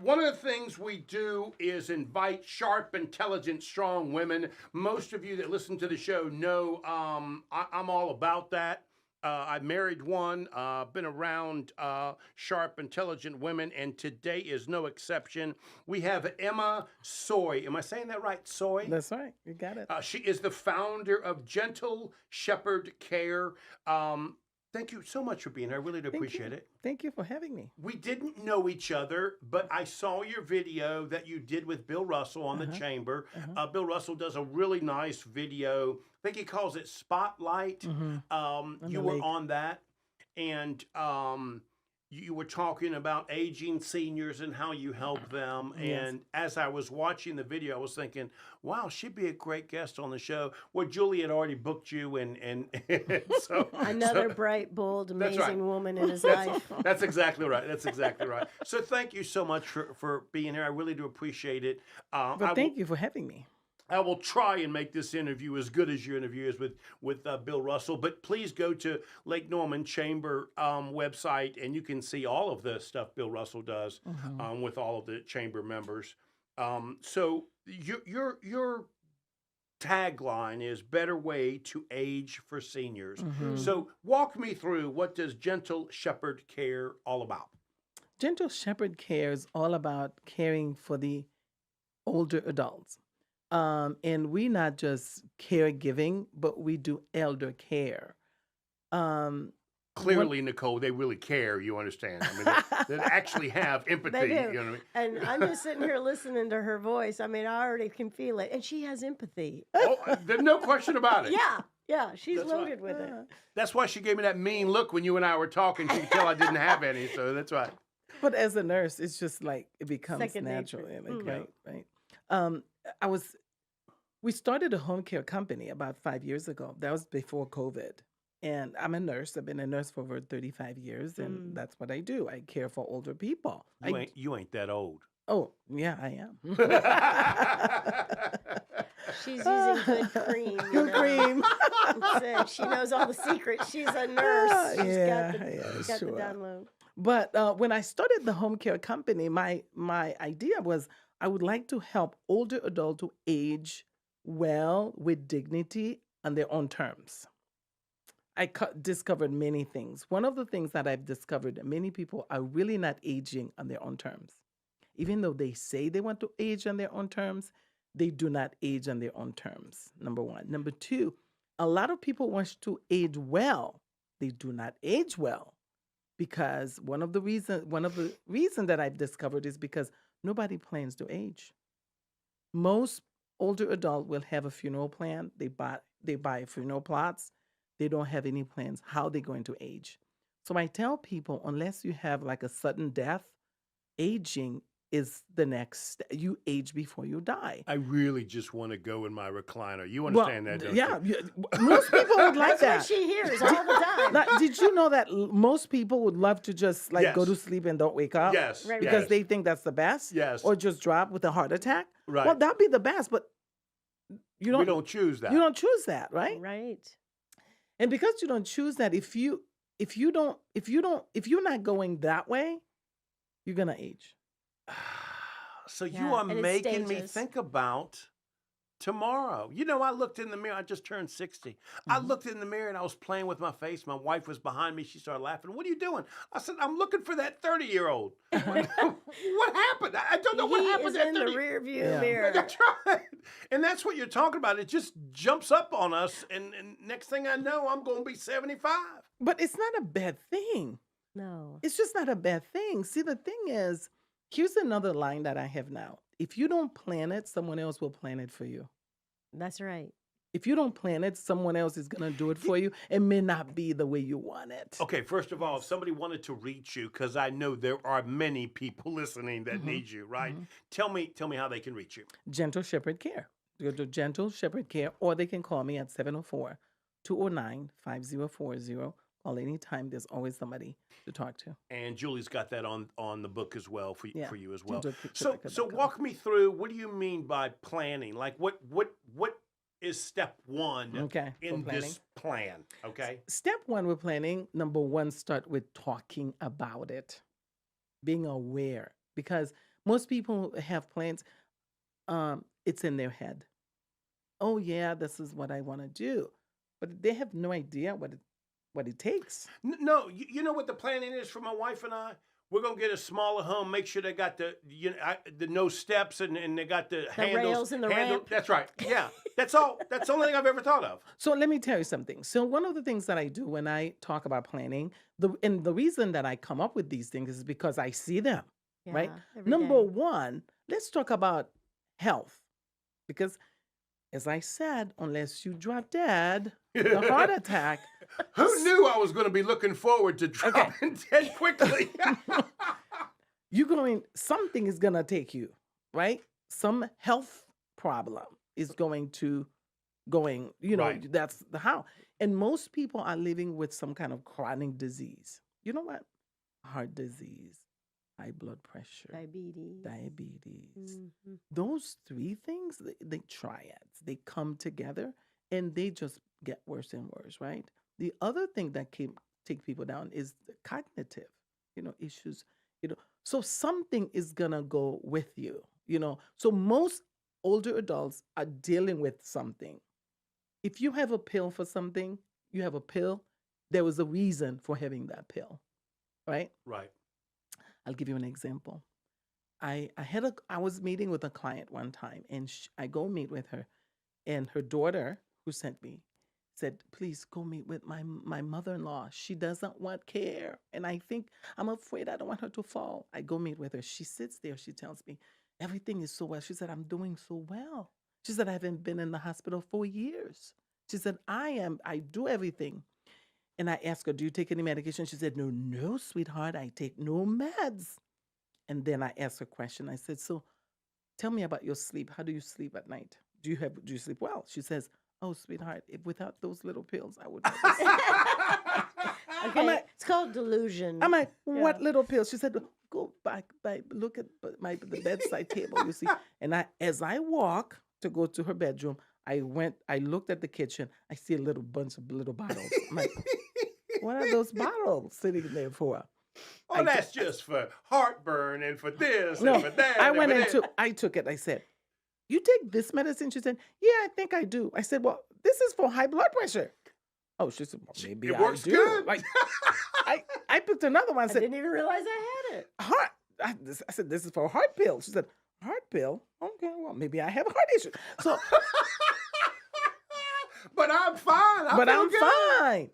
One of the things we do is invite sharp, intelligent, strong women. Most of you that listen to the show know I'm all about that. I married one, been around sharp, intelligent women, and today is no exception. We have Emma Soy. Am I saying that right? Soy? That's right. You got it. She is the founder of Gentle Shepherd Care. Thank you so much for being here. I really do appreciate it. Thank you for having me. We didn't know each other, but I saw your video that you did with Bill Russell on the Chamber. Bill Russell does a really nice video. I think he calls it Spotlight. You were on that, and you were talking about aging seniors and how you help them. Yes. And as I was watching the video, I was thinking, wow, she'd be a great guest on the show. Well, Julie had already booked you, and so Another bright, bold, That's right. amazing woman in his life. That's exactly right. That's exactly right. So thank you so much for being here. I really do appreciate it. But thank you for having me. I will try and make this interview as good as your interview is with Bill Russell. But please go to Lake Norman Chamber website, and you can see all of the stuff Bill Russell does with all of the chamber members. So your tagline is "Better Way to Age for Seniors." So walk me through, what does Gentle Shepherd Care all about? Gentle Shepherd Care is all about caring for the older adults. And we not just caregiving, but we do elder care. Clearly, Nicole, they really care. You understand? I mean, they actually have empathy. They do. You know what I mean? And I'm just sitting here listening to her voice. I mean, I already can feel it. And she has empathy. Oh, there's no question about it. Yeah, she's That's loaded right. with it. That's why she gave me that mean look when you and I were talking. She could tell I didn't have any, so that's right. But as a nurse, it's just like it becomes Second natural. nature. Like, right. We started a home care company about 5 years ago. That was before COVID. And I'm a nurse. I've been a nurse for over 35 years, and that's what I do. I care for older people. You ain't that old. Oh, yeah, I am. She's using good cream. Good cream. So she knows all the secrets. She's a nurse. She's got the sure. download. But when I started the home care company, my idea was I would like to help older adults to age well with dignity on their own terms. I discovered many things. One of the things that I've discovered, many people are really not aging on their own terms. Even though they say they want to age on their own terms, they do not age on their own terms, number one. Number two, a lot of people want to age well. They do not age well because one of the reasons that I've discovered is because nobody plans to age. Most older adult will have a funeral plan. They buy funeral plots. They don't have any plans how they're going to age. So I tell people, unless you have like a sudden death, aging is the next. You age before you die. I really just want to go in my recliner. You understand that, don't Yeah, you? most people would like That's that. what she hears all the time. Now, did you know that most people would love to just like go Yes. to sleep and don't wake up? Yes. Right, Because yes. they think that's the best? Yes. Or just drop with a heart attack? Right. Well, that'd be the best, but We don't choose that. you don't choose that, right? Right. And because you don't choose that, if you're not going that way, you're gonna age. So you Yeah, are and it's making me stages. think about tomorrow. You know, I looked in the mirror. I just turned 60. I looked in the mirror and I was playing with my face. My wife was behind me. She started laughing. What are you doing? I said, I'm looking for that 30-year-old. What happened? I don't know what He happened is to that in the 30. rear view Yeah. mirror. That's right. And that's what you're talking about. It just jumps up on us. And next thing I know, I'm going to be 75. But it's not a bad thing. No. It's just not a bad thing. See, the thing is, here's another line that I have now. If you don't plan it, someone else will plan it for you. That's right. If you don't plan it, someone else is going to do it for you. It may not be the way you want it. Okay, first of all, if somebody wanted to reach you, because I know there are many people listening that need you, right? Tell me how they can reach you. Gentle Shepherd Care. Go to Gentle Shepherd Care, or they can call me at 704-209-5040. Call anytime. There's always somebody to talk to. And Julie's got that on the book as well for you as well. GentilShepherdCare.com. So walk me through, what do you mean by planning? Like what is step one in this plan? Okay. Step one with planning, number one, start with talking about it, being aware. Because Most people have plans. It's in their head. Oh yeah, this is what I want to do, but they have no idea what it takes. No, you know what the planning is for my wife and I? We're gonna get a smaller home. Make sure they got the no steps and they got the handles. rails and the ramp. That's right. Yeah, that's all. That's the only thing I've ever thought of. So let me tell you something. So one of the things that I do when I talk about planning, the reason that I come up with these things is because I see them, right? Yeah, every Number day. one, let's talk about health. Because as I said, unless you drop dead, the heart attack, Who knew I was going to be looking forward to dropping dead quickly? something is gonna take you, right? Some health problem is Right. that's the how. And most people are living with some kind of chronic disease. You know what? Heart disease, high blood pressure, Diabetes. diabetes. Mhm. Those three things, they triads, they come together and they just get worse and worse, right? The other thing that can take people down is the cognitive, issues, So something is gonna go with you. So most older adults are dealing with something. If you have a pill for something, you have a pill, there was a reason for having that pill, right? Right. I'll give you an example. I was meeting with a client one time, and I go meet with her, and her daughter, who sent me, said, "Please go meet with my mother-in-law. She doesn't want care, and I'm afraid I don't want her to fall." I go meet with her. She sits there. She tells me, "Everything is so well." She said, "I'm doing so well." She said, "I haven't been in the hospital for years." She said, I do everything." And I asked her, "Do you take any medication?" She said, "No, no, sweetheart, I take no meds." And then I asked her a question. I said, "So tell me about your sleep. How do you sleep at night? Do you sleep well?" She says, "Oh, sweetheart, if without those little pills, I would never sleep." I'm Okay, like, it's called delusion. I'm like, "What Yeah. little pills?" She said, "Go back, look at the bedside table, you see." And as I walk to go to her bedroom, I looked at the kitchen. I see a little bunch of little bottles. I'm like, "What are those bottles sitting there for?" Oh, that's just for heartburn and for this and No, for that and for that. I took it. I said, "You take this medicine?" She said, "Yeah, I think I do." I said, "Well, this is for high blood pressure." Oh, she said, "Well, maybe It I works do." good. Like, I picked another one. I I said, didn't even realize I had it. "Heart." I said, "This is for a heart pill." She said, "Heart pill? Okay, well, maybe I have a heart issue." So, But I'm fine. I but feel I'm good. fine.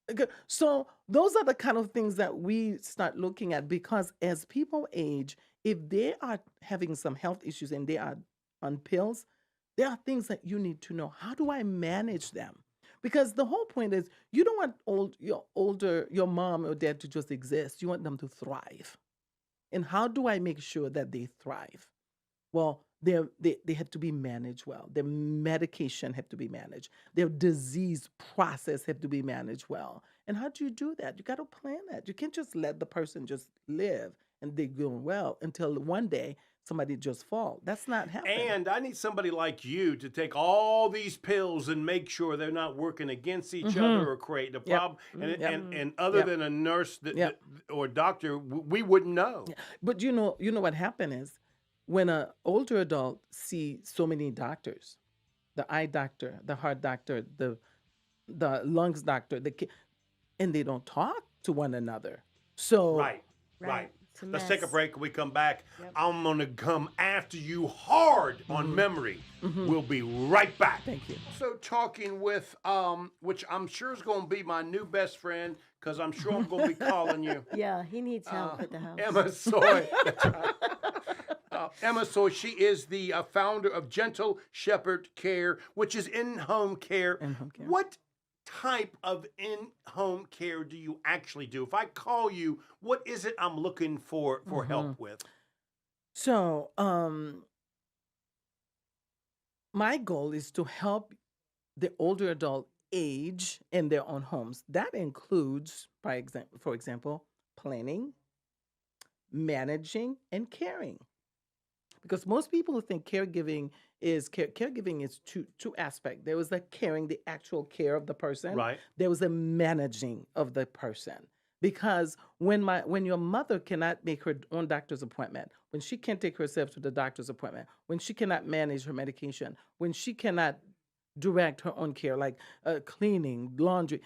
Okay, so those are the kind of things that we start looking at because as people age, if they are having some health issues and they are on pills, there are things that you need to know. How do I manage them? Because the whole point is you don't want your mom or dad to just exist. You want them to thrive. And how do I make sure that they thrive? Well, they have to be managed well. Their medication have to be managed. Their disease process have to be managed well. And how do you do that? You got to plan that. You can't just let the person just live and they're doing well until one day somebody just fall. That's not happening. And I need somebody like you to take all these pills and make sure they're not working against each other or creating a Yep. problem. And Yep. and other Yep. than a nurse Yep. or doctor, we wouldn't know. Yeah. But you know what happened is when an older adult see so many doctors, the eye doctor, the heart doctor, the lungs doctor, and they don't talk to one another. So Right. Right. Right. It's a Let's take a mess. break. When we come back, Yep. I'm going to come after you hard on memory. We'll be right back. thank you. So talking with which I'm sure is going to be my new best friend because I'm sure I'm going to be calling you Yeah, he needs help at the house. Emma Soy. That's right. Emma Soy, she is the founder of Gentle Shepherd Care, which is in-home care. In-home care. What type of in-home care do you actually do? If I call you, what is it I'm looking for help with? So, my goal is to help the older adult age in their own homes. That includes, for example, planning, managing, and caring. Because most people think caregiving is two aspects. There was the caring, the actual care of the person. Right. There was a managing of the person. Because when your mother cannot make her own doctor's appointment, when she can't take herself to the doctor's appointment, when she cannot manage her medication, when she cannot direct her own care, like cleaning, laundry,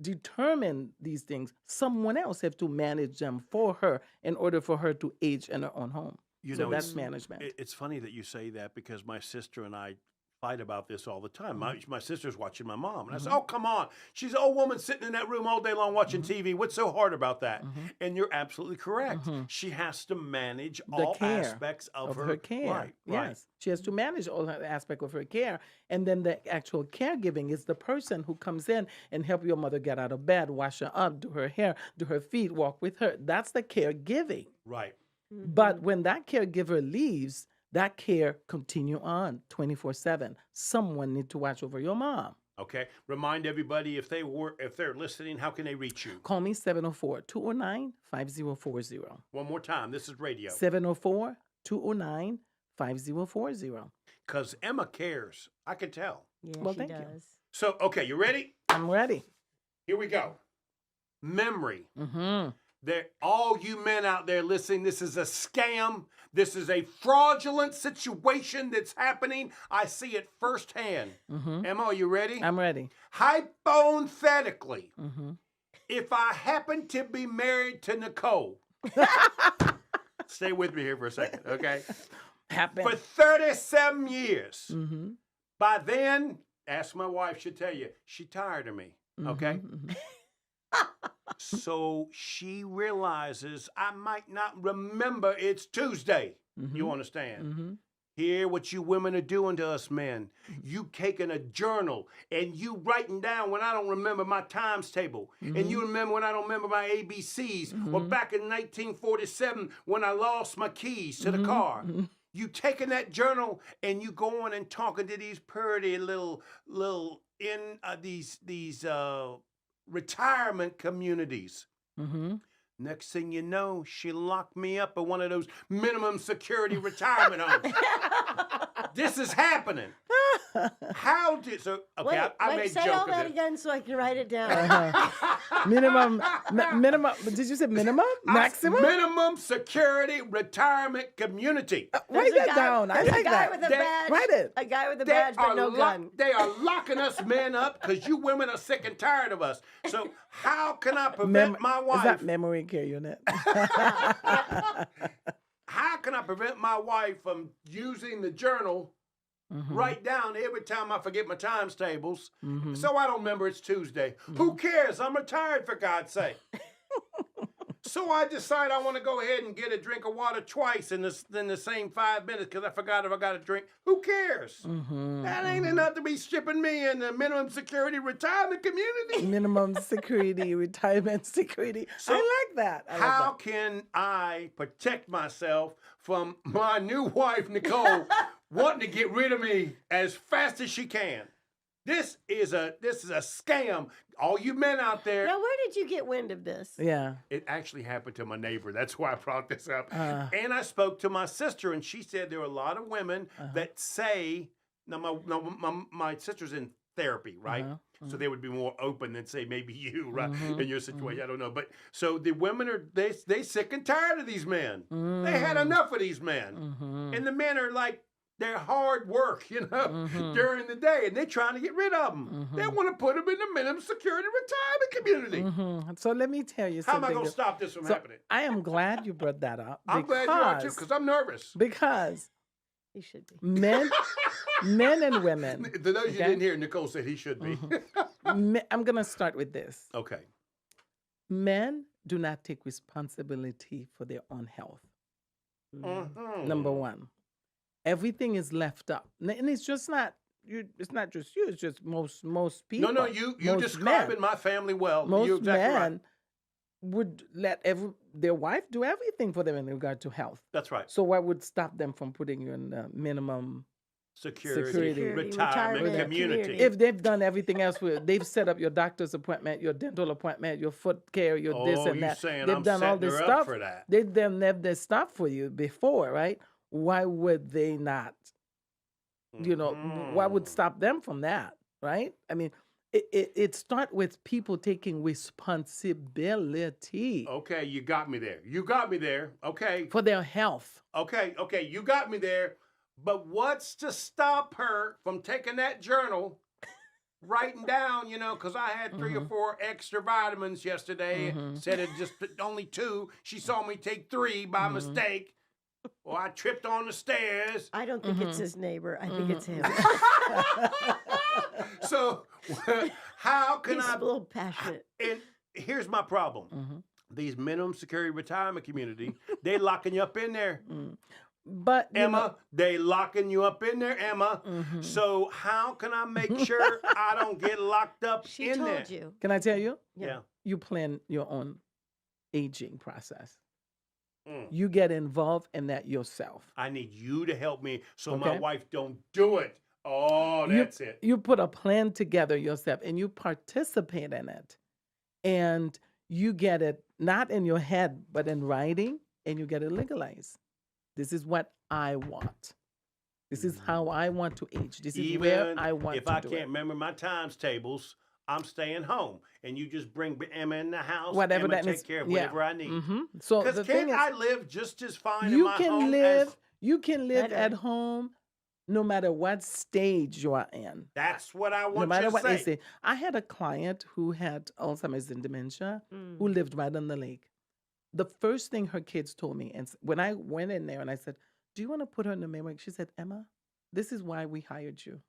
determine these things. Someone else have to manage them for her in order for her to age in her own home. You So know, that's management. it's funny that you say that because my sister and I fight about this all the time. Mm-hmm. My sister's watching my mom, and I said, "Oh, come on! She's an old woman sitting in that room all day long watching Mm-hmm. TV. What's so hard about that?" And you're absolutely correct. Mm-hmm. She has to manage The all care aspects of her care. Right, Yes. right. She has to manage all her aspect of her care. And then the actual caregiving is the person who comes in and help your mother get out of bed, wash her up, do her hair, do her feet, walk with her. That's the caregiving. Right. But when that caregiver leaves, that care continue on 24/7. Someone need to watch over your mom. Okay. Remind everybody if they're listening, how can they reach you? Call me 704-209-5040. One more time. This is radio. 704-209-5040. Because Emma cares. I can tell. Yeah, Well, she thank you. does. So, okay, you ready? I'm ready. Here we go. Memory. Mm-hmm. All you men out there listening, this is a scam. This is a fraudulent situation that's happening. I see it firsthand. Mm-hmm. Emma, are you ready? I'm ready. Hypothetically, Mm-hmm. if I happen to be married to Nicole, stay with me here for a second, okay? Happen. For 37 years. Mm-hmm. By then, ask my wife, she'll tell you, she tired of me, okay? Mm-hmm. So she realizes I might not remember it's Tuesday. Mm-hmm. You understand? Mm-hmm. Hear what you women are doing to us men. You taking a journal and you writing down when I don't remember my times table. And you remember when I don't remember my ABCs. Or back in 1947 when I lost my keys to the car. You taking that journal and you going and talking to these pretty little in these retirement communities. Mm-hmm. Next thing you know, she locked me up in one of those minimum security retirement homes. This is happening. How did so? Okay, I made say joke all of that it. again so I can write it down. Minimum. Minimum. Did you say minimum? Maximum? Minimum security retirement community. Write There's a that guy- down. I there's a like guy that. with a That- badge. Write it. A guy with a They badge but no are gun. they are locking us men up because you women are sick and tired of us. So how can I prevent my Is wife? that memory care unit? How can I prevent my wife from using the journal? Write down every time I forget my times tables, so I don't remember it's Tuesday. Who cares? I'm retired, for God's sake. So I decide I want to go ahead and get a drink of water twice in the same 5 minutes because I forgot if I got a drink. Who cares? That ain't enough to be shipping me in the minimum security retirement community. Minimum security, retirement security. So I like that. I like How that. can I protect myself from my new wife, Nicole, wanting to get rid of me as fast as she can? This is a scam. All you men out there. Now, where did you get wind of this? Yeah. It actually happened to my neighbor. That's why I brought this up. Uh. And I spoke to my sister, and she said there are a lot of women that say, my sister's in therapy, right? So they would be more open than say maybe you, right? In your situation, I don't know. But so the women are they sick and tired of these men. They had enough of these men, and the men are like. They're hard work, during the day, and they're trying to get rid of them. They want to put them in the minimum security retirement community. So let me tell you How am something. I going to stop this from So happening? I am glad you brought that up. I'm glad you are too, because I'm nervous. Because You should be. men and women. For those you Okay. didn't hear, Nicole said he should be. I'm going to start with this. Okay. Men do not take responsibility for their own health. Mhm. Number one. Everything is left up. And it's just not you. It's not just you. It's just most people. No, you most describing men. my family well. Most You're exactly men right. would let their wife do everything for them in regard to health. That's right. So what would stop them from putting you in the minimum? Security, Retirement retirement community. community. If they've done everything else, they've set up your doctor's appointment, your dental appointment, your foot care, your this Oh, and you that. saying They've I'm done all setting this her stuff. up for that. They've done this stuff for you before, right? Why would they not? What would Mhm. stop them from that, right? I mean, it start with people taking responsibility Okay, you got me there. You got me there. Okay. for their health. Okay, you got me there. But what's to stop her from taking that journal, writing down, because I had 3 or 4 extra vitamins yesterday. Said it just only 2. She saw me take 3 by mistake. Or I tripped on the stairs. I don't think it's his neighbor. I think it's him. So how can He's I? a little passionate. And here's my problem. These minimum security retirement community, they locking you up in there. But Emma, they locking you up in there, Emma. So how can I make sure I don't get locked up She in told there? you. can I tell you? Yeah. You plan your own aging process. Mm. You get involved in that yourself. I need you to help me so my Okay. wife don't do it. Oh, that's it. You put a plan together yourself and you participate in it. And you get it not in your head, but in writing, and you get it legalized. This is what I want. This is how I want to age. This is where I want if to I do can't it. remember my times tables, I'm staying home, and you just bring Emma in the house. Whatever Emma that take is, care of yeah. whatever I need. So Because the thing can't is, I live just as fine in you my can home live. as? You can live Better. at home, no matter what stage you are in. That's what I No want matter you to what they say. say. I had a client who had Alzheimer's and dementia, who lived right on the lake. The first thing her kids told me, and when I went in there and I said, "Do you want to put her in the memory?" She said, "Emma, this is why we hired you.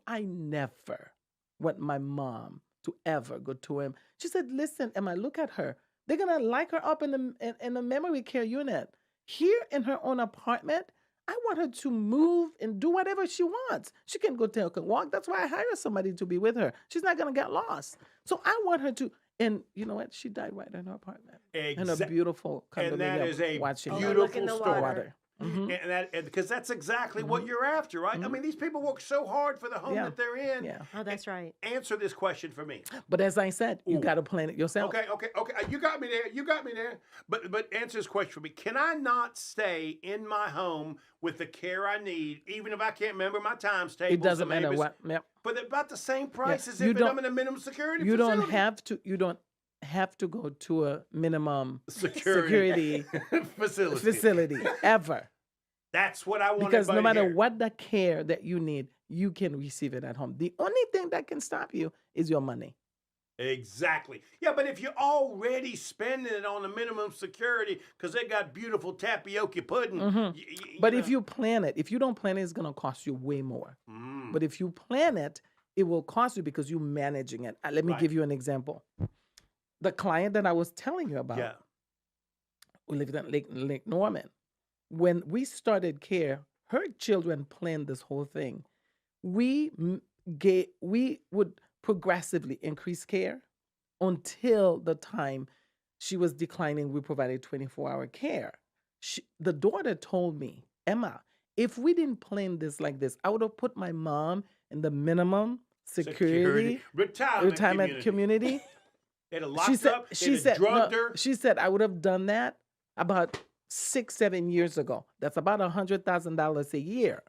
I never want my mom to ever go to him." She said, "Listen, Emma, look at her. They're gonna like her up in the memory care unit. Here in her own apartment, I want her to move and do whatever she wants. She can go take a walk. That's why I hire somebody to be with her. She's not gonna get lost. So I want her to." And you know what? She died right in her apartment. In a beautiful And that condominium is a watching Overlooking beautiful the story. water. And that because that's exactly what you're after, right? I mean, these people work so hard for the home Yeah. that they're in. Yeah. Oh, that's right. Answer this question for me. But as I said, you Ooh. got to plan it yourself. Okay. You got me there. You got me there. But answer this question for me. Can I not stay in my home with the care I need, even if I can't remember my times tables? It doesn't and matter maybe what. Yep. But they're about the same price as You if don't- I'm in a minimum security You facility. don't have to. You don't have to go to a minimum security facility. facility ever. That's what I want. Because no everybody to matter hear. what the care that you need, you can receive it at home. The only thing that can stop you is your money. Exactly. Yeah, but if you're already spending it on the minimum security because they got beautiful tapioca pudding. But if you plan it, if you don't plan it, it's going to cost you way more. But if you plan it, it will cost you because you're managing it. Let me Right. give you an example. The client that I was telling you about, Yeah. who lived in Lake Norman, when we started care, her children planned this whole thing. We would progressively increase care until the time she was declining. We provided 24-hour care. The daughter told me, "Emma, if we didn't plan this like this, I would have put my mom in the minimum security retirement community." They'd have locked her up. They'd have drugged her. She said, "I would have done that about 6-7 years ago. That's about $100,000 a year."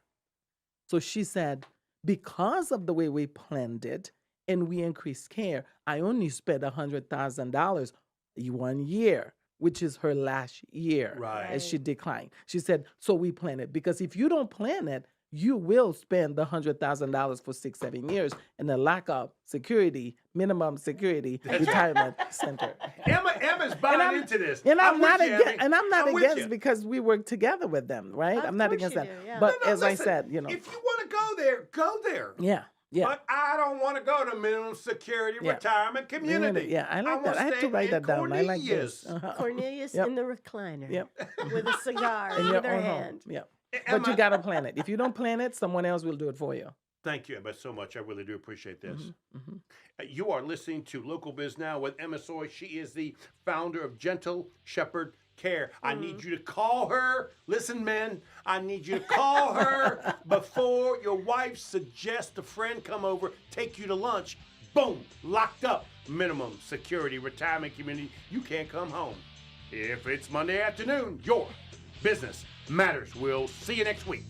So she said, because of the way we planned it and we increased care, I only spent $100,000 1 year, which is her last year Right. as she declined. She said, so we plan it because if you don't plan it, you will spend the $100,000 for 6-7 years and the lack of security, minimum security retirement center. Emma's buying into this. And I'm not with you, against, Emmy. and I'm not with against you. because we work together with them, right? Of I'm not course against you that. do, yeah. But No, as I listen, said, if you want to go there, go there. yeah. But I don't want to go to minimum security Yeah. retirement community. Yeah, I like that. I have to write that down. I like this. Cornelius Yep. in the recliner Yep. with a cigar In in your her own home. hand. Yeah. Emma, But you got to plan it. If you don't plan it, someone else will do it for you. Thank you, Emma, so much. I really do appreciate this. Mm-hmm. You are listening to Local Biz Now with Emma Soy. She is the founder of Gentle Shepherd Care. I need you to call her. Listen, men, I need you to call her before your wife suggests a friend come over, take you to lunch. Boom, locked up. Minimum security retirement community. You can't come home. If it's Monday afternoon, your business matters. We'll see you next week.